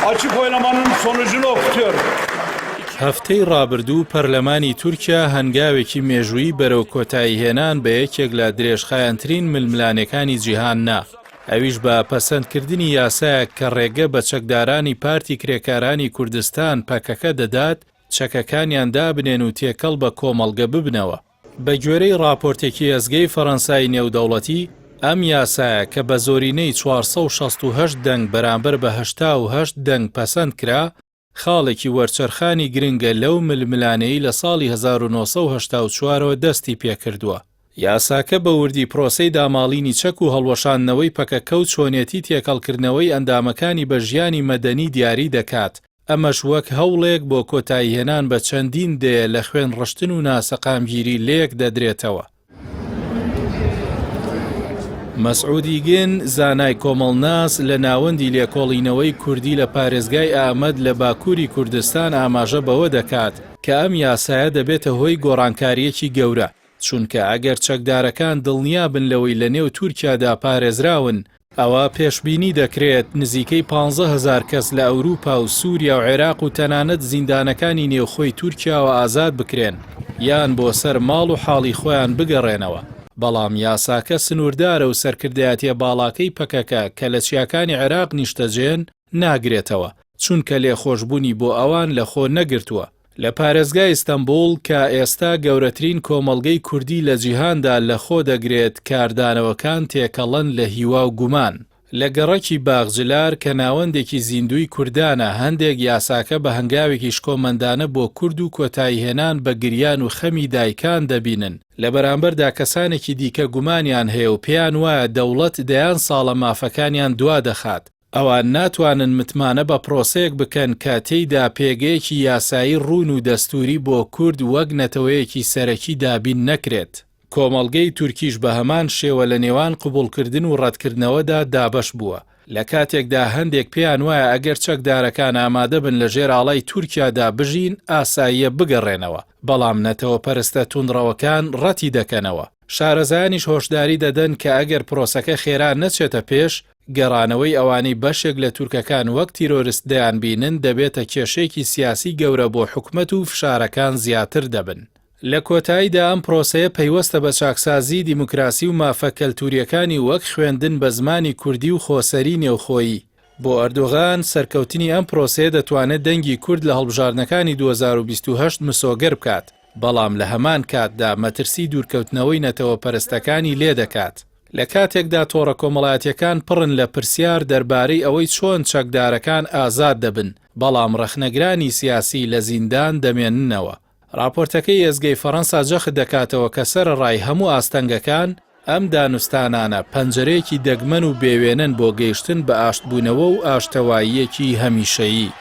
Açık oylamanın sonucunu okutuyorum. هەفتەی ڕابردوو پەرلەمانی تورکیا هەنگاوێکی مێژوویی بەرەو کۆتاییهێنان بە یەکێک لە درێژخایەنترین ململانەکانی جیهان نا. ئەویش بە پەسەندکردنی یاسایەک کە ڕێگە بە چەکدارانی پارتی کرێکارانی کوردستان پەکەکە دەدات چەکەکانیان دابنێن و تێکەڵ بە کۆمەڵگە ببنەوە. بە گوێرەی راپۆرتێکی ئەزگەی فەڕەنسای نێودەوڵەتی ئەم یاسایە کە بە زۆرینەی 468 دەنگ بەرامبەر بە 88 دەنگ پەسەند کرا خاڵێکی وەرچەرخانی گرنگە لەو ململانەی لە ساڵی 1984ەوە دەستی پێکردووە. یاساکە بە وردی پرۆسەی داماڵینی چەک و هەڵوەشاندنەوەی پەکەکە و چۆنیەتی تێکەڵکردنەوەی ئەندامەکانی بە ژیانی مەدەنی دیاری دەکات. ئەمەش وەک هەوڵێک بۆ کۆتاییهێنان بە چەندین دێ لە خوێن ڕشتن و ناسەقامگیری لێک دەدرێتەوە. مەسعودی گن زانای کۆمەڵناس لە ناوەندی لێکۆڵینەوەی کوردی لە پارێزگای ئامەد لە باکووری کوردستان ئاماژە بەوە دەکات کە ئەم یاسایە دەبێتە هۆی گۆڕانکاریەکی گەورە، چونکە ئەگەر چەکدارەکان دڵنیا بن لەوەی لە نێو تورکیادا پارێزراون، ئەوە پێشبینی دەکرێت نزیکەی 15,000 کەس لە ئەوروپا و سووریا و عێراق و تەنانەت زیندانەکانی نێوخۆی تورکیاوە ئازاد بکرێن یان بۆ سەر ماڵ و حاڵی خۆیان بگەڕێنەوە. بەڵام یاساکە سنووردارە و سەرکردایەتیە باڵاکەی پەکەکە کە لە چیاکانی عێراق نیشتەجێن ناگرێتەوە، چونکە لێخۆشبوونی بۆ ئەوان لە خۆ نەگرتووە. لە پارێزگای ئیستەمبول کە ئێستا گەورەترین کۆمەڵگەی کوردی لە جیهاندا لە خۆ دەگرێت، کاردانەوەکان تێکەڵەن لە هیوا و گومان. لە گەڕەکی باغجلار کە ناوەندێکی زیندوی کوردانە، هەندێک یاساکە بە هەنگاوێکی شکۆمەندانە بۆ کورد و کۆتاییهێنان بە گریان و خەمی دایکان دەبینن. لە بەرامبەردا کەسانێکی دیکە گومانیان هەیە و پێیان وایە دەوڵەت دەیان ساڵە مافەکانیان دوا دەخات. ئەوان ناتوانن متمانە بە پرۆسەیەک بکەن کە تێیدا پێگەیەکی یاسایی ڕوون و دەستوری بۆ کورد وەک نەتەوەیەکی سەرەکی دابین نەکرێت. کۆمەڵگەی تورکیش بە هەمان شێوە لە نێوان قبولکردن و ڕەتکردنەوەدا دابەش بووە. لە کاتێکدا هەندێک پێیان وایە ئەگەر چەکدارەکان ئامادە بن لە ژێراڵای تورکیادا بژین، ئاساییە بگەڕێنەوە، بەڵام نەتەوە پەرستە توندڕەوەکان ڕەتی دەکەنەوە. شارەزایانیش هۆشداری دەدەن کە ئەگەر پرۆسەکە خێرا نەچێتە پێش، گەڕانەوەی ئەوانەی بەشێک لە تورکەکان وەک تیرۆریست دەیان بینن دەبێتە کێشەیەکی سیاسی گەورە بۆ حکومەت و فشارەکان زیاتر دەبن. لە کۆتاییدا ئەم پرۆسەیە پەیوەستە بە چاکسازی دیموکراسی و مافە کەلتوریەکانی وەک خوێندن بە زمانی کوردی و خۆسەری نێوخۆیی. بۆ ئەردۆغان سەرکەوتنی ئەم پرۆسەیە دەتوانێت دەنگی کورد لە هەڵبژاردنەکانی 2028 مسۆگەر بکات، بەڵام لە هەمان کاتدا مەترسی دوورکەوتنەوەی نەتەوە پەرستەکانی لێ دەکات. لە کاتێکدا تۆڕە کۆمەڵایەتیەکان پڕن لە پرسیار دەربارەی ئەوەی چۆن چەکدارەکان ئازاد دەبن، بەڵام ڕەخنەگرانی سیاسی لە زیندان دەمێننەوە. راپۆرتەکەی ئێزگەی فەڕەنسا جەخت دەکاتەوە کە سەرەڕای هەموو ئاستەنگەکان ئەم دانوستانانە پەنجەرەیەکی دەگمەن و بێوێنن بۆ گەیشتن بە ئاشتبوونەوە و ئاشتەواییەکی هەمیشەیی.